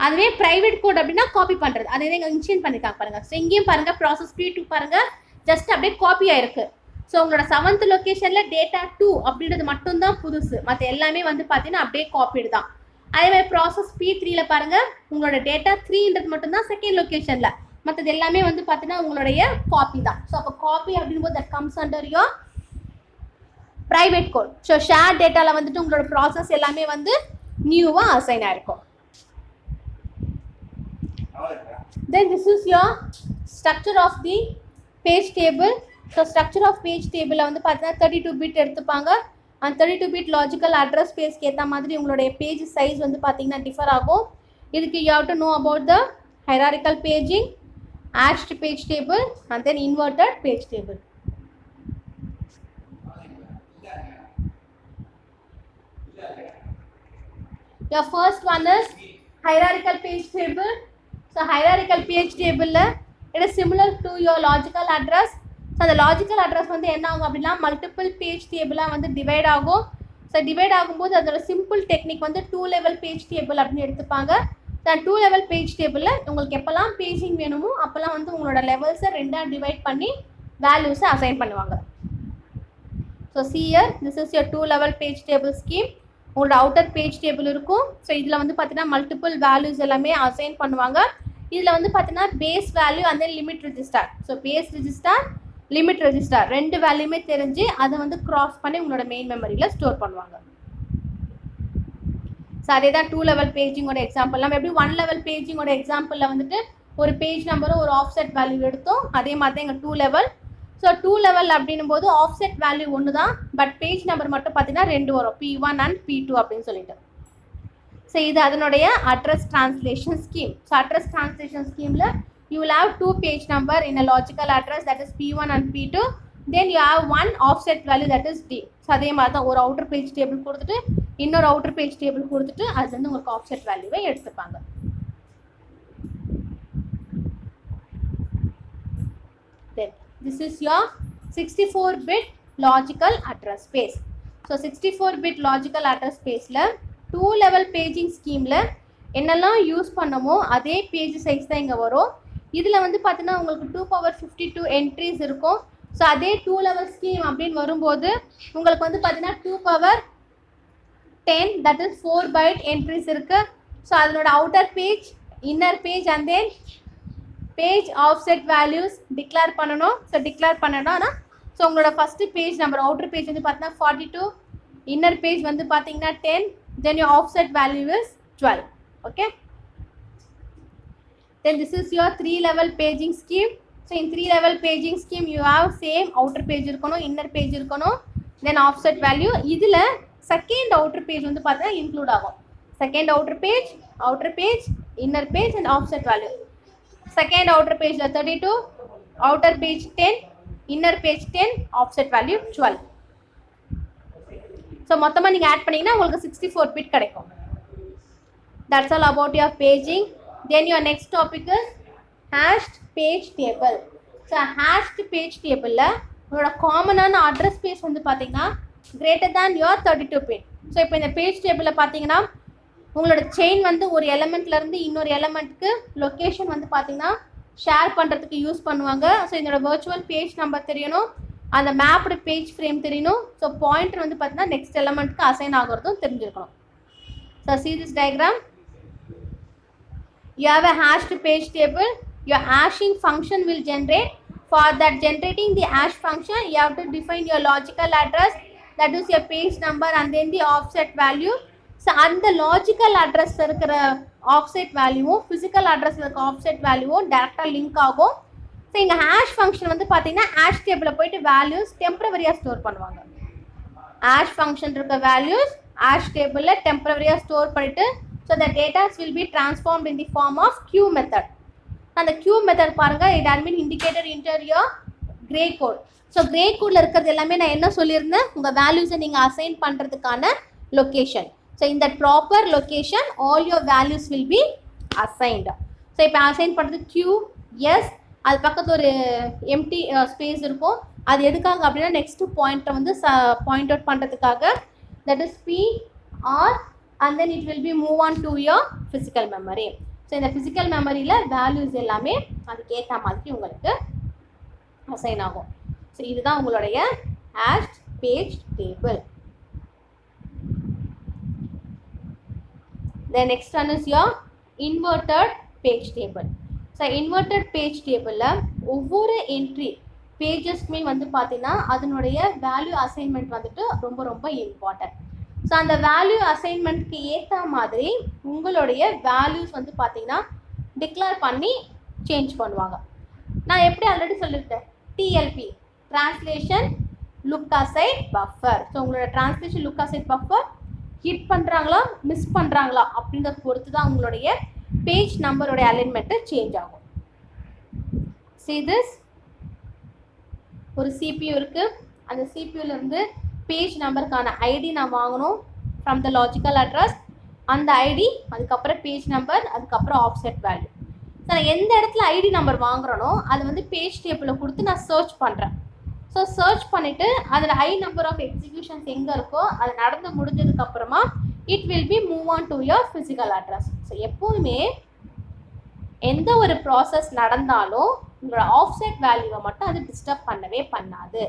அதுவே ப்ரைவேட் கோட் அப்படின்னா காப்பி பண்ணுறது. அதை இங்கே இன்ஷியன் பண்ணியிருக்காங்க பாருங்கள். ஸோ இங்கேயும் பாருங்கள் ப்ராசஸ் P2 பாருங்கள், ஜஸ்ட் அப்படியே காப்பி ஆயிருக்கு. ஸோ உங்களோட 7th லொக்கேஷனில் டேட்டா 2 அப்படின்றது மட்டும்தான் புதுசு, மற்ற எல்லாமே வந்து பார்த்தீங்கன்னா அப்படியே காப்பீடு தான். அதே மாதிரி ப்ராசஸ் P3ல பாருங்கள், உங்களோட டேட்டா 3ன்றது மட்டும்தான் செகண்ட் லொக்கேஷனில், மற்றது எல்லாமே வந்து பார்த்தீங்கன்னா உங்களுடைய காப்பி தான். ஸோ அப்போ காப்பி அப்படின்போது that comes under your private code. So share டேட்டாவில் வந்துட்டு உங்களோட ப்ராசஸ் எல்லாமே வந்து நியூவாக அசைன் ஆகிருக்கும். Then this is your structure of the page table. So structure of page table வந்து பார்த்தீங்கன்னா 32 bit எடுத்துப்பாங்க. அந்த 32 bit லாஜிக்கல் அட்ரஸ் ஸ்பேஸ்க்கு ஏற்ற மாதிரி உங்களுடைய பேஜ் சைஸ் வந்து பார்த்தீங்கன்னா டிஃபர் ஆகும். இதுக்கு you have to know about the hierarchical paging, hashed page table and then inverted page table. Your first one is hierarchical page table. So hierarchical page table it is similar to your logical address. So the logical address வந்து என்ன ஆகும் அப்படின்னா multiple page டேபிளாக வந்து divide ஆகும். So divide ஆகும்போது அதோட simple technique வந்து 2 level page table அப்படின்னு எடுத்துப்பாங்க. ஸோ 2 லெவல் பேஜ் டேபிளில் உங்களுக்கு எப்போல்லாம் பேஜிங் வேணுமோ அப்போல்லாம் வந்து உங்களோட லெவல்ஸை 2ஆக டிவைட் பண்ணி வேல்யூஸை அசைன் பண்ணுவாங்க. So shear this is your 2 level page table scheme. உங்களோட அவுட்டர் பேஜ் டேபிள் இருக்கும். ஸோ இதில் வந்து பார்த்தீங்கன்னா மல்டிபிள் வேல்யூஸ் எல்லாமே அசைன் பண்ணுவாங்க. இதில் வந்து பார்த்தீங்கன்னா பேஸ் வேல்யூ அந்த limit register. So base register, limit register ரெண்டு வேல்யூமே தெரிஞ்சு அதை வந்து கிராஸ் பண்ணி உங்களோட மெயின் மெமரியில் ஸ்டோர் பண்ணுவாங்க. ஸோ அதே தான் 2 லெவல் பேஜிங்கோட எக்ஸாம்பிள். நம்ம எப்படி 1 லெவல் பேஜிங்கோட எக்ஸாம்பிளில் வந்துட்டு ஒரு பேஜ் நம்பரும் ஒரு ஆஃப்செட் வேல்யூ எடுத்தோம், அதே மாதிரி தான் எங்கள் 2 லெவல். ஸோ 2 லெவல் அப்படின்னும் போது ஆஃப்செட் வேல்யூ ஒன்று தான், பட் பேஜ் நம்பர் மட்டும் பார்த்தீங்கன்னா 2 வரும், P1 அண்ட் P2 அப்படின்னு சொல்லிட்டு. ஸோ இது அதனுடைய address translation scheme. So address translation ஸ்கீமில் you will have 2 page number in a logical address, that is P1 and P2. Then you have one offset value, that is D. So அதே மாதிரி தான் ஒரு outer page table கொடுத்துட்டு இன்னொரு outer page table கொடுத்துட்டு அது வந்து உங்களுக்கு ஆஃப்செட் வேல்யூவை எடுத்துப்பாங்க. Then this is your 64-bit logical address space. So 64-bit logical address spaceல 2 level paging ஸ்கீமில் என்னெல்லாம் யூஸ் பண்ணமோ அதே பேஜ் சைஸ் தான் இங்கே வரும். இதில் வந்து பார்த்தீங்கன்னா உங்களுக்கு 2^52 என்ட்ரிஸ் இருக்கும். ஸோ அதே 2 லெவல் ஸ்கீம் அப்படின்னு வரும்போது உங்களுக்கு வந்து பார்த்தீங்கன்னா 2^10, தட் இஸ் 4 byte என்ட்ரிஸ் இருக்குது. ஸோ அதனோட outer page, inner page and then page offset values declare பண்ணணும். ஸோ டிக்ளேர் பண்ணணும்னா ஸோ உங்களோட first page number outer page வந்து பார்த்தீங்கன்னா 42, இன்னர் பேஜ் வந்து பார்த்தீங்கன்னா 10, தென் your offset value is 12. Okay, then this is your 3 level paging scheme. So in 3 level paging scheme you have same outer page இருக்கணும், inner page இருக்கணும், then offset value. இதில் second outer page வந்து பார்த்தா include ஆகும். Second outer page, inner page and offset value. Second outer page 32, outer page 10, inner page 10, offset value 12. So மொத்தமாக நீங்கள் add பண்ணிங்கன்னா உங்களுக்கு 64 bit கிடைக்கும். That's all about your paging. Then your next topic is hashed page table. So hashed page table la உங்களோட காமனான address space வந்து பார்த்தீங்கன்னா greater than your 32 bit. So இப்போ இந்த பேஜ் டேபிளில் பார்த்தீங்கன்னா உங்களோட செயின் வந்து ஒரு எலமெண்ட்லேருந்து இன்னொரு எலமெண்ட்டுக்கு லொக்கேஷன் வந்து பார்த்தீங்கன்னா ஷேர் பண்ணுறதுக்கு யூஸ் பண்ணுவாங்க. ஸோ இதோட வர்ச்சுவல் பேஜ் நம்பர் தெரியணும், அந்த மேப்டு பேஜ் ஃப்ரேம் தெரியணும். ஸோ பாயிண்டர் வந்து பார்த்தீங்கன்னா நெக்ஸ்ட் எலமெண்ட்டுக்கு அசைன் ஆகிறதும் தெரிஞ்சிருக்கணும். So see this diagram. You have a hashed page table. Your hashing function will generate. For that generating the hash function, you have to define your logical address, that is your page number and then the offset value. So அந்த logical address இருக்கிற offset value physical address இருக்க offset value டைரக்டாக link ஆகும். So இங்கே hash function வந்து பார்த்தீங்கன்னா hash டேபிளில் போயிட்டு வேல்யூஸ் டெம்பரவரியாக ஸ்டோர் பண்ணுவாங்க. hash function இருக்க வேல்யூஸ் hash டேபிளில் டெம்பரவரியாக ஸ்டோர் பண்ணிட்டு so the data will be transformed in the form of queue method. And the queue method பாருங்க, it has been indicated into your gray code. So gray codeல இருக்கிறது எல்லாமே நான் என்ன சொல்லியிருந்தேன், உங்க வேல்யூஸை நீங்க அசைன் பண்றதுக்கான location. So in that proper location all your values will be assigned. So இப்போ அசைன் பண்றது queue, yes, அது பக்கத்துல ஒரு எம்டி ஸ்பேஸ் இருக்கும். அது எதுக்காக அப்படின்னா நெக்ஸ்ட் பாயிண்டை வந்து பாயிண்ட் அவுட் பண்றதுக்காக, that is P or and then it will be move on to your physical memory. So இந்த ஃபிசிக்கல் மெமரியில் வேல்யூஸ் எல்லாமே அதுக்கேற்ற மாதிரி உங்களுக்கு அசைன் ஆகும். ஸோ இதுதான் உங்களுடைய hashed page table. Then next one is your inverted page table. So inverted page டேபிளில் ஒவ்வொரு என்ட்ரி பேஜஸ்க்குமே வந்து பார்த்தீங்கன்னா அதனுடைய வேல்யூ அசைன்மெண்ட் வந்துட்டு ரொம்ப ரொம்ப இம்பார்ட்டன்ட். ஸோ அந்த வேல்யூ அசைன்மெண்ட்க்கு ஏற்ற மாதிரி உங்களுடைய வேல்யூஸ் வந்து பார்த்தீங்கன்னா டிக்ளேர் பண்ணி சேஞ்ச் பண்ணுவாங்க. நான் எப்படி ஆல்ரெடி சொல்லியிருக்கேன், TLB translation look aside buffer. So உங்களோட translation look aside buffer hit பண்ணுறாங்களா மிஸ் பண்ணுறாங்களா அப்படின்றத பொறுத்து தான் உங்களுடைய பேஜ் நம்பரோடைய அலைன்மெண்ட்டு சேஞ்ச் ஆகும். See this, ஒரு CPU இருக்குது, அந்த CPUலேருந்து பேஜ் நம்பருக்கான ஐடி நான் வாங்கணும் ஃப்ரம் த லாஜிக்கல் அட்ரஸ். அந்த ஐடி, அதுக்கப்புறம் பேஜ் நம்பர், அதுக்கப்புறம் ஆஃப்செட் வேல்யூ. ஸோ நான் எந்த இடத்துல ஐடி நம்பர் வாங்குறேனோ அது வந்து பேஜ் டேபிளில் கொடுத்து நான் சர்ச் பண்ணுறேன். ஸோ சர்ச் பண்ணிவிட்டு அதில் ஐ நம்பர் ஆஃப் எக்ஸிக்யூஷன்ஸ் எங்கே இருக்கோ அது நடந்து முடிஞ்சதுக்கப்புறமா it will be move on to your physical address. So எப்போதுமே எந்த ஒரு ப்ராசஸ் நடந்தாலும் உங்களோட ஆஃப்செட் வேல்யூவை மட்டும் அது டிஸ்டர்ப் பண்ணவே பண்ணாது.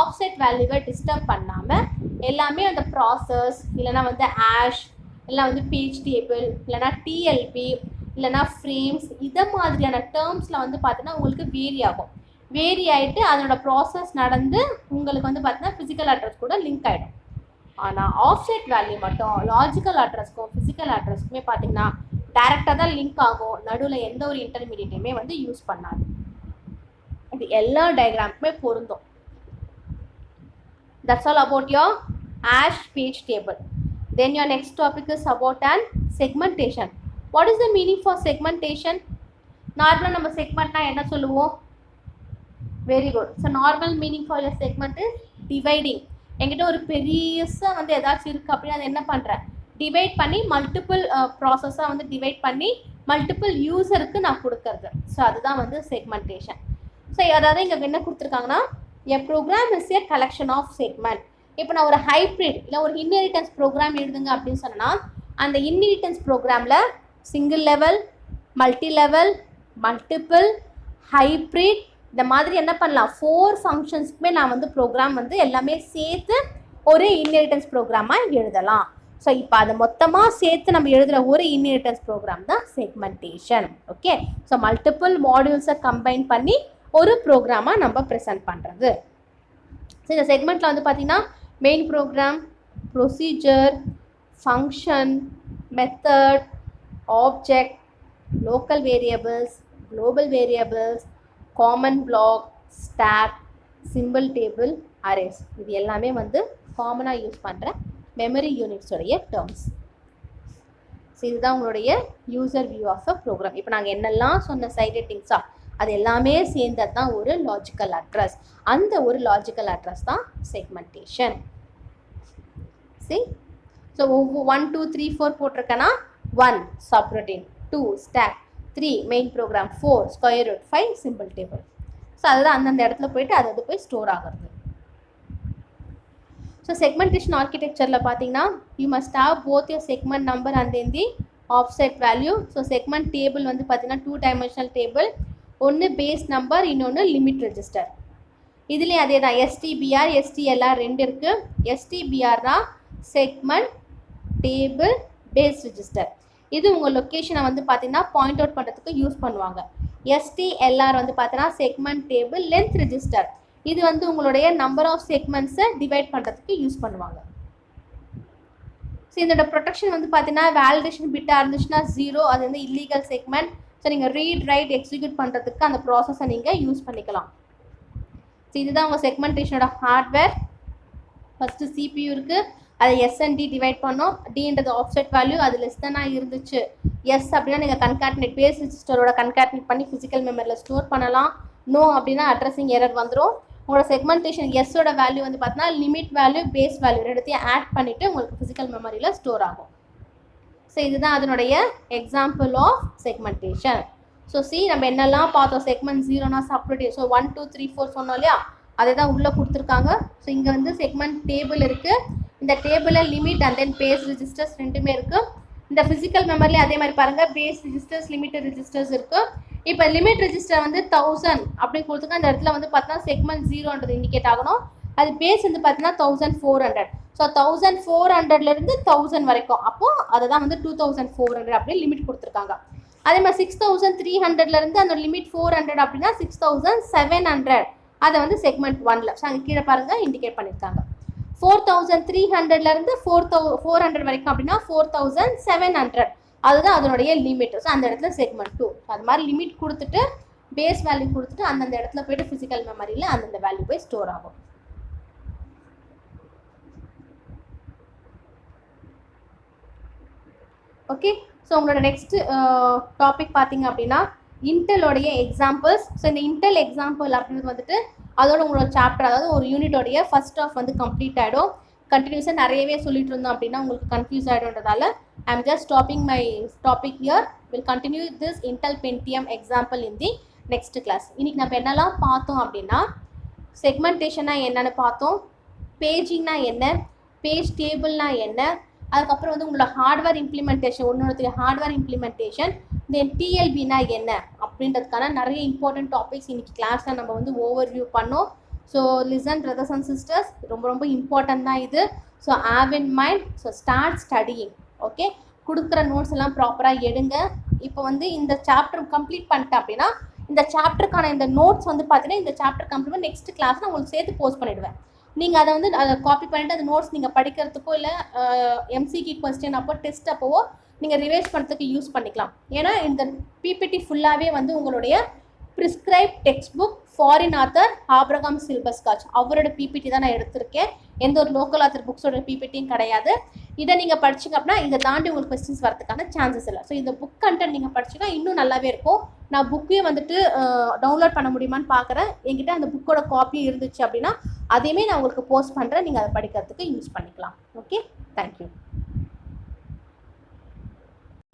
ஆஃப்செட் வேல்யூவை டிஸ்டர்ப் பண்ணாமல் எல்லாமே அந்த ப்ராசஸ் இல்லைனா வந்து ஆஷ், இல்லை வந்து பேஜ் டேபிள், இல்லைனா டிஎல்பி, இல்லைனா ஃப்ரேம்ஸ், இதை மாதிரியான டேர்ம்ஸில் வந்து பார்த்தீங்கன்னா உங்களுக்கு வேரி ஆகும். வேரி ஆகிட்டு அதனோட ப்ராசஸ் நடந்து உங்களுக்கு வந்து பார்த்தீங்கன்னா ஃபிசிக்கல் அட்ரஸ் கூட லிங்க் ஆகிடும். ஆனால் ஆஃப்செட் வேல்யூ மட்டும் லாஜிக்கல் அட்ரஸ்க்கும் ஃபிசிக்கல் அட்ரஸ்க்குமே பார்த்தீங்கன்னா டைரெக்டாக தான் லிங்க் ஆகும், நடுவில் எந்த ஒரு இன்டர்மீடியட்டையுமே வந்து யூஸ் பண்ணாது. இது எல்லா டயக்ராமுக்குமே பொருந்தும். That's all about your ASH page table. Then your next topic is about an segmentation. What is the meaning for segmentation? நார்மலாக நம்ம செக்மெண்ட்னா என்ன சொல்லுவோம்? Very good. So normal meaning for your segment is dividing. என்கிட்ட ஒரு பெரியசாக வந்து ஏதாச்சும் இருக்குது அப்படின்னா அதை என்ன பண்ணுறேன், டிவைட் பண்ணி மல்டிபிள் ப்ராசஸாக வந்து டிவைட் பண்ணி மல்டிபிள் யூஸருக்கு நான் கொடுக்கறது. ஸோ அதுதான் வந்து செக்மெண்டேஷன். ஸோ அதாவது இங்கே என்ன கொடுத்துருக்காங்கன்னா, a program is a collection of segment. இப்போ நான் ஒரு ஹைப்ரிட் இல்லை ஒரு இன்ஹெரிட்டன்ஸ் ப்ரோக்ராம் எழுதுங்க அப்படின்னு சொன்னால், அந்த இன்ஹெரிட்டன்ஸ் ப்ரோக்ராமில் single level, multi level, multiple, hybrid இந்த மாதிரி என்ன பண்ணலாம், 4 ஃபங்க்ஷன்ஸ்க்குமே நான் வந்து ப்ரோக்ராம் வந்து எல்லாமே சேர்த்து ஒரு இன்ஹெரிட்டன்ஸ் ப்ரோக்ராமாக எழுதலாம். ஸோ இப்போ அதை மொத்தமாக சேர்த்து நம்ம எழுதுகிற ஒரு இன்ஹெரிட்டன்ஸ் ப்ரோக்ராம் தான் செக்மெண்டேஷன். ஓகே, ஸோ மல்டிபிள் மாடியூல்ஸை கம்பைன் பண்ணி ஒரு ப்ரோக்ராமாக நம்ம ப்ரெசென்ட் பண்ணுறது. ஸோ இந்த செக்மெண்ட்டில் வந்து பார்த்திங்கன்னா main program, procedure, function, method, object, local variables, global variables, common block, stack, simple table, arrays இது எல்லாமே வந்து காமனாக யூஸ் பண்ணுற மெமரி யூனிட்ஸோடைய டேர்ம்ஸ். ஸோ இதுதான் உங்களுடைய user view of a program. இப்போ நாங்கள் என்னெல்லாம் சொன்ன சைடெட்டிங்ஸா அது எல்லாமே சேர்ந்தது தான் ஒரு லாஜிக்கல் அட்ரஸ். அந்த ஒரு லாஜிக்கல் அட்ரஸ் தான் செக்மெண்டேஷன். சரி, ஸோ 1 2 3 4 போட்டிருக்கேன்னா 1 subroutine, 2 stack, 3 main program, 4 square root, 5 simple table. So அதுதான் அந்தந்த இடத்துல போயிட்டு அது போய் ஸ்டோர் ஆகிறது. ஸோ செக்மெண்டேஷன் ஆர்கிடெக்சரில் பார்த்தீங்கன்னா you must have both your segment number and then the offset value. So segment table வந்து பார்த்தீங்கன்னா 2 டைமென்ஷனல் டேபிள், ஒன்று பேஸ் நம்பர், இன்னொன்று லிமிட் ரெஜிஸ்டர். இதுலேயும் அதே தான் எஸ்டிபிஆர், எஸ்டிஎல்ஆர் 2 இருக்குது. எஸ்டிபிஆர்னா செக்மெண்ட் டேபிள் பேஸ் ரெஜிஸ்டர். இது உங்கள் லொக்கேஷனை வந்து பார்த்தீங்கன்னா பாயிண்ட் அவுட் பண்ணுறதுக்கு யூஸ் பண்ணுவாங்க. எஸ்டிஎல்ஆர் வந்து பார்த்தீங்கன்னா செக்மெண்ட் டேபிள் லென்த் ரெஜிஸ்டர். இது வந்து உங்களுடைய நம்பர் ஆஃப் செக்மெண்ட்ஸை டிவைட் பண்ணுறதுக்கு யூஸ் பண்ணுவாங்க. ஸோ இதோட ப்ரொடெக்ஷன் வந்து பார்த்தீங்கன்னா வேலிடேஷன் பிட்டாக இருந்துச்சுன்னா 0, அது வந்து இல்லீகல் செக்மெண்ட். ஸோ நீங்கள் ரீட் ரைட் எக்ஸிக்யூட் பண்ணுறதுக்கு அந்த ப்ராசஸை நீங்கள் யூஸ் பண்ணிக்கலாம். ஸோ இதுதான் உங்கள் செக்மெண்டேஷனோட ஹார்ட்வேர். ஃபஸ்ட்டு சிபியூ இருக்குது, அதை எஸ் அண்ட் டி டிவைட் பண்ணோம். டின்றது ஆஃப்செட் வேல்யூ, அது லெஸ் தானாக இருந்துச்சு. எஸ் அப்படின்னா நீங்கள் கன்காட்டினேட் பேஸ் ரெஜிஸ்டரோட கன்காட்டினேட் பண்ணி ஃபிசிக்கல் மெமரியில் ஸ்டோர் பண்ணலாம். நோ அப்படின்னா அட்ரஸிங் எரர் வந்துடும். உங்களோட செக்மெண்டேஷன் எஸ்ஸோட வேல்யூ வந்து பார்த்தீங்கன்னா லிமிட் வேல்யூ, பேஸ் வேல்யூ ரெண்டுத்தையும் ஆட் பண்ணிவிட்டு உங்களுக்கு ஃபிசிக்கல் மெமரியில் ஸ்டோர் ஆகும். ஸோ இதுதான் அதனுடைய எக்ஸாம்பிள் ஆஃப் செக்மெண்டேஷன். ஸோ நம்ம என்னெல்லாம் பார்த்தோம், செக்மெண்ட் 0னா சப்ரூட்டீன். ஸோ 1 2 3 4 சொன்னோம் இல்லையா, அதை தான் உள்ளே கொடுத்துருக்காங்க. ஸோ இங்கே வந்து செக்மெண்ட் டேபிள் இருக்குது. இந்த டேபிளில் limit and then base registers ரெண்டுமே இருக்குது. இந்த ஃபிசிக்கல் மெமரியில் அதே மாதிரி பாருங்கள், பேஸ் ரெஜிஸ்டர்ஸ், லிமிட்டட் ரெஜிஸ்டர்ஸ் இருக்குது. இப்போ லிமிட் ரெஜிஸ்டர் வந்து 1000 அப்படின்னு கொடுத்துருக்கா. அந்த இடத்துல வந்து பார்த்தீங்கன்னா செக்மெண்ட் 0ன்றது இண்டிகேட் ஆகணும். அது பேஸ் வந்து பார்த்தீங்கன்னா 1400. ஸோ 1400லேருந்து 1000 வரைக்கும், அப்போது அதை தான் வந்து 2400 அப்படின்னு லிமிட் கொடுத்துருக்காங்க. அதே மாதிரி 6300லேருந்து அந்த லிமிட் 400 அப்படின்னா 6700, அதை வந்து செக்மெண்ட் 1ல். ஸோ அங்கே கீழே பாருங்கள் இண்டிகேட் பண்ணியிருக்காங்க. 4300லேருந்து 400 வரைக்கும் அப்படின்னா 4700, அதுதான் அதனுடைய லிமிட். ஸோ அந்த இடத்துல செக்மெண்ட் 2. அது மாதிரி லிமிட் கொடுத்துட்டு பேஸ் வேல்யூ கொடுத்துட்டு அந்தந்த இடத்துல போய்ட்டு ஃபிசிக்கல் மெமரியில் அந்தந்த வேல்யூ போய் ஸ்டோர் ஆகும். ஓகே, ஸோ உங்களோட நெக்ஸ்ட் டாபிக் பார்த்தீங்க அப்படின்னா இன்டெலோடைய எக்ஸாம்பிள்ஸ். ஸோ இந்த இன்டெல் எக்ஸாம்பிள் அப்படின்றது வந்துட்டு அதோட உங்களோட சாப்டர், அதாவது ஒரு யூனிட்டோடைய ஃபர்ஸ்ட் ஆஃப் வந்து கம்ப்ளீட் ஆகிடும். கண்டினியூஸாக நிறையவே சொல்லிட்டு இருந்தோம் அப்படின்னா உங்களுக்கு கன்ஃபியூஸ் ஆகிடும்ன்றதால I am just stopping my topic here. Will continue this Intel Pentium example in the next class. இன்றைக்கி நம்ம என்னெல்லாம் பார்த்தோம் அப்படின்னா செக்மெண்டேஷனா என்னென்னு பார்த்தோம், பேஜிங்னா என்ன, பேஜ் டேபிள்னா என்ன, அதுக்கப்புறம் வந்து உங்களோட ஹார்ட்வேர் இம்ப்ளிமெண்டேஷன், ஒன்றுத்துக்கு ஹார்ட்வேர் இம்ப்ளிமெண்டேஷன், தென் டிஎல்பினா என்ன அப்படின்றதுக்கான நிறைய இம்பார்ட்டன்ட் டாபிக்ஸ் இன்றைக்கி கிளாஸில் நம்ம வந்து ஓவர் வியூ பண்ணோம். So listen brothers and sisters, ரொம்ப ரொம்ப இம்பார்ட்டன்ட் தான் இது. So have in mind, so start studying. Okay, கொடுக்குற நோட்ஸ் எல்லாம் ப்ராப்பராக எடுங்க. இப்போ வந்து இந்த சாப்டர் கம்ப்ளீட் பண்ணிட்டேன் அப்படின்னா இந்த சாப்டருக்கான இந்த நோட்ஸ் வந்து பார்த்தீங்கன்னா இந்த சாப்டர் கம்ப்ளீட் நெக்ஸ்ட் கிளாஸ் நான் உங்களுக்கு சேர்த்து போஸ்ட் பண்ணிவிடுவேன். நீங்கள் அதை வந்து அதை காப்பி பண்ணிட்டு அந்த நோட்ஸ் நீங்கள் படிக்கிறதுக்கோ இல்லை எம்சிக்யூ கொஸ்டின் அப்போ டெஸ்ட் அப்போவோ நீங்கள் ரிவைஸ் பண்ணுறதுக்கு யூஸ் பண்ணிக்கலாம். ஏன்னா இந்த பிபிடி ஃபுல்லாகவே வந்து உங்களுடைய prescribe text book foreign author Abraham Silberschatz அவரோட பிபிடி தான் நான் எடுத்திருக்கேன். எந்த ஒரு லோக்கல் ஆத்தர் புக்ஸோட பிபிடியும் கிடையாது. இதை நீங்கள் படிச்சிங்க அப்படின்னா இதை தாண்டி உங்களுக்கு கொஸ்டின்ஸ் வரதுக்கான சான்சஸ் இல்லை. ஸோ இந்த புக் கண்டென்ட் நீங்கள் படிச்சிங்கன்னா இன்னும் நல்லாவே இருக்கும். நான் புக்கையும் வந்துட்டு டவுன்லோட் பண்ண முடியுமான்னு பார்க்குறேன். என்கிட்ட அந்த புக்கோட காப்பி இருந்துச்சு அப்படின்னா அதையுமே நான் உங்களுக்கு போஸ்ட் பண்ணுறேன். நீங்கள் அதை படிக்கிறதுக்கு யூஸ் பண்ணிக்கலாம். Okay, thank you.